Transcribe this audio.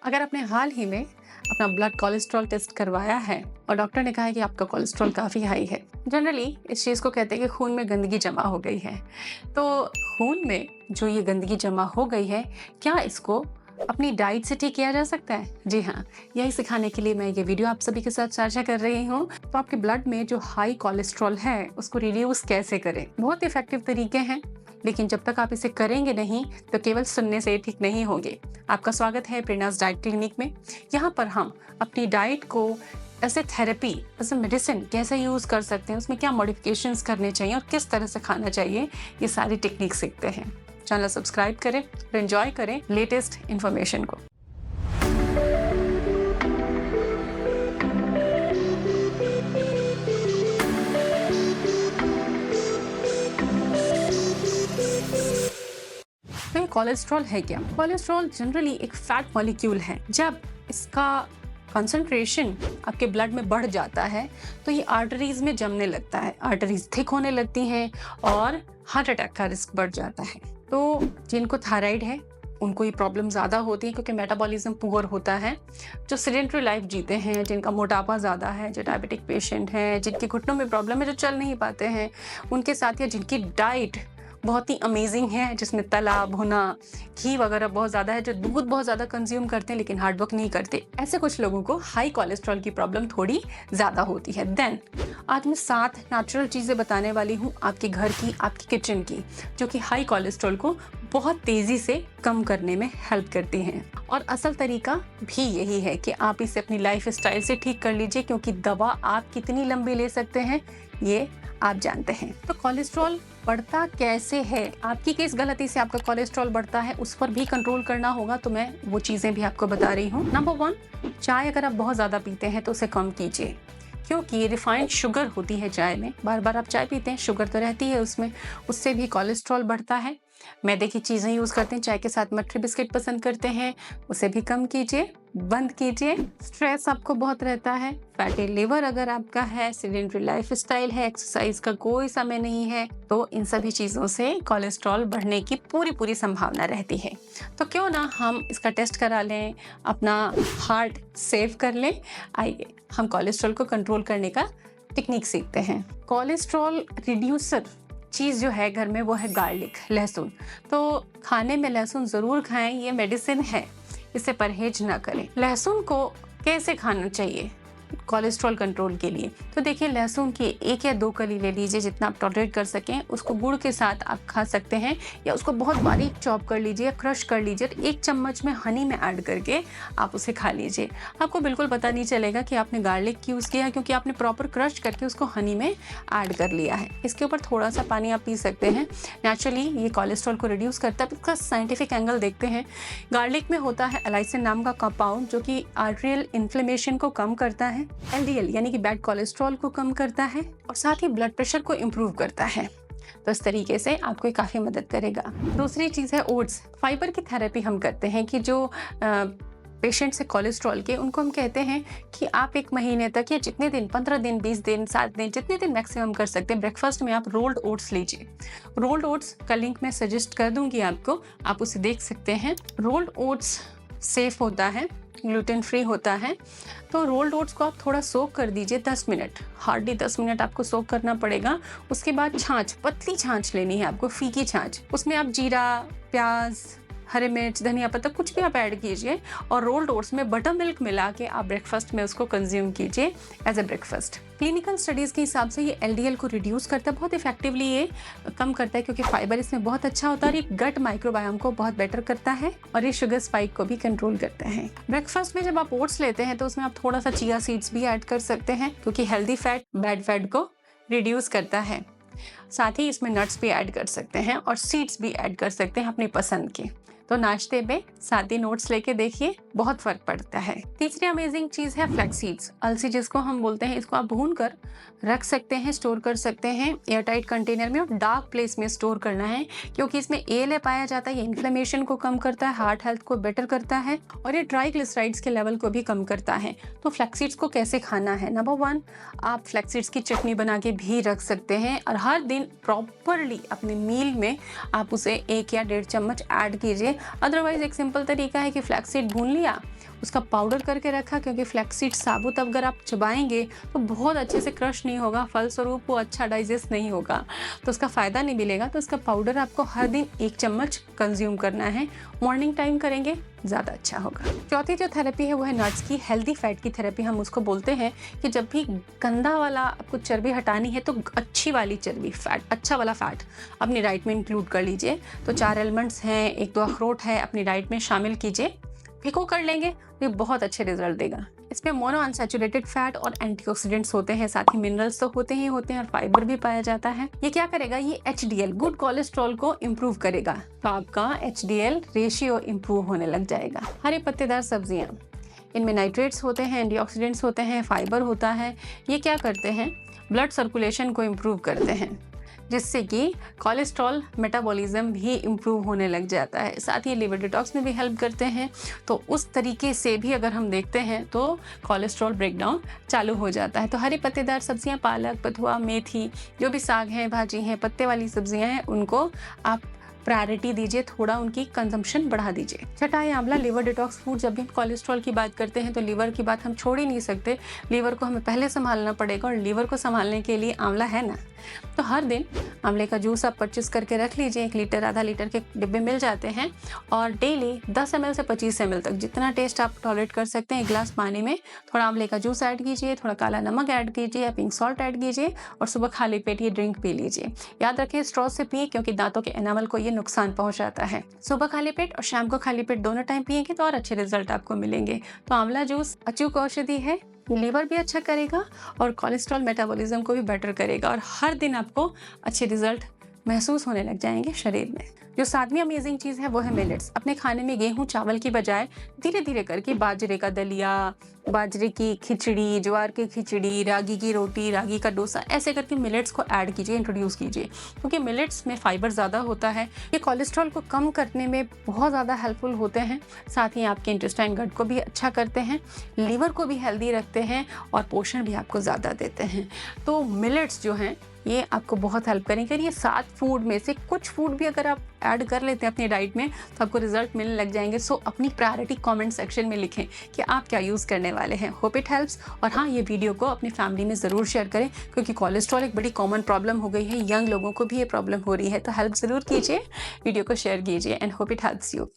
अगर आपने हाल ही में अपना ब्लड कोलेस्ट्रॉल टेस्ट करवाया है और डॉक्टर ने कहा है कि आपका कोलेस्ट्रॉल काफ़ी हाई है, जनरली इस चीज़ को कहते हैं कि खून में गंदगी जमा हो गई है। तो खून में जो ये गंदगी जमा हो गई है, क्या इसको अपनी डाइट से ठीक किया जा सकता है? जी हाँ, यही सिखाने के लिए मैं ये वीडियो आप सभी के साथ साझा कर रही हूँ। तो आपके ब्लड में जो हाई कोलेस्ट्रॉल है, उसको रिड्यूस कैसे करें? बहुत इफ़ेक्टिव तरीके हैं, लेकिन जब तक आप इसे करेंगे नहीं, तो केवल सुनने से ठीक नहीं होंगे। आपका स्वागत है प्रेरणास डाइट क्लिनिक में। यहाँ पर हम अपनी डाइट को as a therapy, as a medicine कैसे यूज़ कर सकते हैं, उसमें क्या मॉडिफिकेशंस करने चाहिए और किस तरह से खाना चाहिए, ये सारी टेक्निक सीखते हैं। चैनल सब्सक्राइब करें और एंजॉय करें लेटेस्ट इन्फॉर्मेशन को। तो ये कोलेस्ट्रॉल है क्या? कोलेस्ट्रॉल जनरली एक फैट मॉलिक्यूल है। जब इसका कंसंट्रेशन आपके ब्लड में बढ़ जाता है तो ये आर्टरीज में जमने लगता है, आर्टरीज थिक होने लगती हैं और हार्ट अटैक का रिस्क बढ़ जाता है। तो जिनको थायराइड है उनको ये प्रॉब्लम ज़्यादा होती है क्योंकि मेटाबॉलिज्म पुअर होता है। जो सेडेंटरी लाइफ जीते हैं, जिनका मोटापा ज़्यादा है, जो डायबिटिक पेशेंट हैं, जिनके घुटनों में प्रॉब्लम है, जो चल नहीं पाते हैं, उनके साथ या जिनकी डाइट बहुत ही अमेजिंग है, जिसमें तला भुना घी वगैरह बहुत ज़्यादा है, जो दूध बहुत ज़्यादा कंज्यूम करते हैं लेकिन हार्ड वर्क नहीं करते, ऐसे कुछ लोगों को हाई कोलेस्ट्रॉल की प्रॉब्लम थोड़ी ज़्यादा होती है। देन आज मैं 7 नेचुरल चीज़ें बताने वाली हूँ आपके घर की, आपकी किचन की, जो कि हाई कोलेस्ट्रॉल को बहुत तेज़ी से कम करने में हेल्प करती हैं। और असल तरीका भी यही है कि आप इसे अपनी लाइफ स्टाइल से ठीक कर लीजिए, क्योंकि दवा आप कितनी लंबी ले सकते हैं ये आप जानते हैं। तो कोलेस्ट्रॉल बढ़ता कैसे है? आपकी किस गलती से आपका कोलेस्ट्रॉल बढ़ता है, उस पर भी कंट्रोल करना होगा। तो मैं वो चीज़ें भी आपको बता रही हूँ। नंबर 1, चाय अगर आप बहुत ज़्यादा पीते हैं तो उसे कम कीजिए, क्योंकि रिफाइंड शुगर होती है चाय में। बार बार आप चाय पीते हैं, शुगर तो रहती है उसमें, उससे भी कोलेस्ट्रॉल बढ़ता है। मैदे की चीज़ें यूज़ करते हैं, चाय के साथ मट्ठी बिस्किट पसंद करते हैं, उसे भी कम कीजिए, बंद कीजिए। स्ट्रेस आपको बहुत रहता है, फैटी लिवर अगर आपका है, सेडेंटरी लाइफ स्टाइल है, एक्सरसाइज का कोई समय नहीं है, तो इन सभी चीज़ों से कोलेस्ट्रॉल बढ़ने की पूरी संभावना रहती है। तो क्यों ना हम इसका टेस्ट करा लें, अपना हार्ट सेव कर लें। आइए हम कोलेस्ट्रॉल को कंट्रोल करने का टेक्निक सीखते हैं। कोलेस्ट्रॉल रिड्यूसर चीज़ जो है घर में वो है गार्लिक, लहसुन। तो खाने में लहसुन ज़रूर खाएं, ये मेडिसिन है, इससे परहेज ना करें। लहसुन को कैसे खाना चाहिए कोलेस्ट्रॉल कंट्रोल के लिए? तो देखिए, लहसुन की 1 या 2 कली ले लीजिए, जितना आप टॉलरेट कर सकें। उसको गुड़ के साथ आप खा सकते हैं, या उसको बहुत बारीक चॉप कर लीजिए, क्रश कर लीजिए, 1 चम्मच में हनी में ऐड करके आप उसे खा लीजिए। आपको बिल्कुल पता नहीं चलेगा कि आपने गार्लिक यूज़ किया है, क्योंकि आपने प्रॉपर क्रश करके उसको हनी में ऐड कर लिया है। इसके ऊपर थोड़ा सा पानी आप पी सकते हैं। नेचुरली ये कोलेस्ट्रॉल को रिड्यूस करता है। इसका साइंटिफिक एंगल देखते हैं। गार्लिक में होता है एलाइसिन नाम का कंपाउंड, जो कि आर्टरियल इन्फ्लेमेशन को कम करता है, LDL यानी कि बैड कोलेस्ट्रॉल को कम करता है, और साथ ही ब्लड प्रेशर को इम्प्रूव करता है। तो इस तरीके से आपको काफ़ी मदद करेगा। दूसरी चीज़ है ओट्स। फाइबर की थेरेपी हम करते हैं कि जो पेशेंट्स है कोलेस्ट्रॉल के, उनको हम कहते हैं कि आप 1 महीने तक या जितने दिन, 15 दिन, 20 दिन, 7 दिन, जितने दिन मैक्सिमम कर सकते हैं, ब्रेकफास्ट में आप रोल्ड ओट्स लीजिए। रोल्ड ओट्स का लिंक मैं सजेस्ट कर दूंगी आपको, आप उसे देख सकते हैं। रोल्ड ओट्स सेफ होता है, ग्लूटेन फ्री होता है। तो रोल्ड ओट्स को आप थोड़ा सोक कर दीजिए 10 मिनट, हार्डली 10 मिनट आपको सोक करना पड़ेगा। उसके बाद छाछ, पतली छाछ लेनी है आपको, फीकी छाछ। उसमें आप जीरा, प्याज, हरे मिर्च, धनिया पत्ता, कुछ भी आप ऐड कीजिए, और रोल्ड ओट्स में बटर मिल्क मिला के आप ब्रेकफास्ट में उसको कंज्यूम कीजिए as a breakfast. Clinical studies के हिसाब से ये LDL को रिड्यूस करता है, बहुत इफेक्टिवली ये कम करता है, क्योंकि फाइबर इसमें बहुत अच्छा होता है, और ये गट माइक्रोबायोम को बहुत बेटर करता है, और ये शुगर स्पाइक को भी कंट्रोल करता है। ब्रेकफास्ट में जब आप ओट्स लेते हैं तो उसमें आप थोड़ा सा चिया सीड्स भी ऐड कर सकते हैं, क्योंकि हेल्दी फैट बैड फैट को रिड्यूस करता है। साथ ही इसमें नट्स भी ऐड कर सकते हैं और सीड्स भी ऐड कर सकते हैं अपनी पसंद के। तो नाश्ते में साथ ही नोट्स लेके देखिए, बहुत फर्क पड़ता है। तीसरी अमेजिंग चीज़ है फ्लैक्स सीड्स, अलसी जिसको हम बोलते हैं। इसको आप भून कर रख सकते हैं, स्टोर कर सकते हैं एयरटाइट कंटेनर में, और डार्क प्लेस में स्टोर करना है, क्योंकि इसमें ALA पाया जाता है। ये इन्फ्लेमेशन को कम करता है, हार्ट हेल्थ को बेटर करता है, और ये ट्राइग्लिसराइड्स के लेवल को भी कम करता है। तो फ्लैक्स सीड्स को कैसे खाना है? नंबर 1, आप फ्लैक्स सीड्स की चटनी बना के भी रख सकते हैं, और हर दिन प्रॉपरली अपने मील में आप उसे 1 या 1.5 चम्मच ऐड कीजिए। अदरवाइज एक सिंपल तरीका है कि फ्लैक्स सीड भून लिया, उसका पाउडर करके रखा, क्योंकि फ्लैक्सीड साबुत अगर आप चबाएंगे तो बहुत अच्छे से क्रश नहीं होगा, फलस्वरूप वो अच्छा डाइजेस्ट नहीं होगा, तो उसका फ़ायदा नहीं मिलेगा। तो उसका पाउडर आपको हर दिन 1 चम्मच कंज्यूम करना है, मॉर्निंग टाइम करेंगे ज़्यादा अच्छा होगा। चौथी जो थेरेपी है वो है नट्स की, हेल्दी फैट की थेरेपी हम उसको बोलते हैं कि जब भी गंदा वाला आपको चर्बी हटानी है तो अच्छी वाली चर्बी, फैट, अच्छा वाला फैट अपनी डाइट में इंक्लूड कर लीजिए। तो 4 एलमंड्स हैं, 1-2 अखरोट है, अपनी डाइट में शामिल कीजिए, फिको कर लेंगे तो ये बहुत अच्छे रिजल्ट देगा। इसमें मोनो अनसैचुरेटेड फैट और एंटीऑक्सीडेंट्स होते हैं, साथ ही मिनरल्स तो होते ही होते हैं और फाइबर भी पाया जाता है। ये क्या करेगा, ये HDL गुड कोलेस्ट्रॉल को इम्प्रूव करेगा, तो आपका HDL रेशियो इम्प्रूव होने लग जाएगा। हरे पत्तेदार सब्जियां, इनमें नाइट्रेट्स होते हैं, एंटीऑक्सीडेंट्स होते हैं, फाइबर होता है। ये क्या करते हैं, ब्लड सर्कुलेशन को इम्प्रूव करते हैं, जिससे कि कोलेस्ट्रॉल मेटाबॉलिज्म भी इम्प्रूव होने लग जाता है। साथ ही लिवर डिटॉक्स में भी हेल्प करते हैं। तो उस तरीके से भी अगर हम देखते हैं तो कोलेस्ट्रॉल ब्रेकडाउन चालू हो जाता है। तो हरी पत्तेदार सब्जियां, पालक, बथुआ, मेथी, जो भी साग हैं, भाजी हैं, पत्ते वाली सब्जियां हैं, उनको आप प्रायोरिटी दीजिए, थोड़ा उनकी कंजम्पशन बढ़ा दीजिए। छठा है आंवला, लिवर डिटॉक्स फूड। जब भी कोलेस्ट्रॉल की बात करते हैं तो लिवर की बात हम छोड़ ही नहीं सकते, लिवर को हमें पहले संभालना पड़ेगा, और लिवर को संभालने के लिए आंवला है ना। तो हर दिन आंवले का जूस आप परचेस करके रख लीजिए, 1 लीटर, आधा लीटर के डिब्बे मिल जाते हैं, और डेली 10 ml से 25 ml तक जितना टेस्ट आप टॉलरेट कर सकते हैं, 1 गिलास पानी में थोड़ा आंवले का जूस ऐड कीजिए, थोड़ा काला नमक ऐड कीजिए या पिंक सॉल्ट ऐड कीजिए, और सुबह खाली पेट ये ड्रिंक पी लीजिए। याद रखें, स्ट्रॉ से पिए, क्योंकि दांतों के एनामल को ये नुकसान पहुंचाता है। सुबह खाली पेट और शाम को खाली पेट दोनों टाइम पिएंगे तो और अच्छे रिजल्ट आपको मिलेंगे। तो आंवला जूस अचूक औषधि है, लीवर भी अच्छा करेगा और कोलेस्ट्रॉल मेटाबॉलिज्म को भी बेटर करेगा, और हर दिन आपको अच्छे रिजल्ट महसूस होने लग जाएंगे शरीर में। जो 7वीं अमेजिंग चीज़ है वो है मिलेट्स। अपने खाने में गेहूं चावल की बजाय धीरे धीरे करके बाजरे का दलिया, बाजरे की खिचड़ी, ज्वार की खिचड़ी, रागी की रोटी, रागी का डोसा, ऐसे करके मिलेट्स को ऐड कीजिए, इंट्रोड्यूस कीजिए, क्योंकि मिलेट्स में फाइबर ज़्यादा होता है। ये कोलेस्ट्रॉल को कम करने में बहुत ज़्यादा हेल्पफुल होते हैं। साथ ही आपके इंटेस्टाइन गट को भी अच्छा करते हैं, लीवर को भी हेल्दी रखते हैं, और पोषण भी आपको ज़्यादा देते हैं। तो मिलेट्स जो हैं ये आपको बहुत हेल्प करेंगे। ये 7 फूड में से कुछ फूड भी अगर आप ऐड कर लेते हैं अपनी डाइट में तो आपको रिजल्ट मिलने लग जाएंगे। सो अपनी प्रायोरिटी कमेंट सेक्शन में लिखें कि आप क्या यूज़ करने वाले हैं। Hope it helps. और हाँ, ये वीडियो को अपनी फैमिली में ज़रूर शेयर करें, क्योंकि कोलेस्ट्रॉल एक बड़ी कॉमन प्रॉब्लम हो गई है, यंग लोगों को भी ये प्रॉब्लम हो रही है। तो हेल्प ज़रूर कीजिए, वीडियो को शेयर कीजिए, and hope it helps you.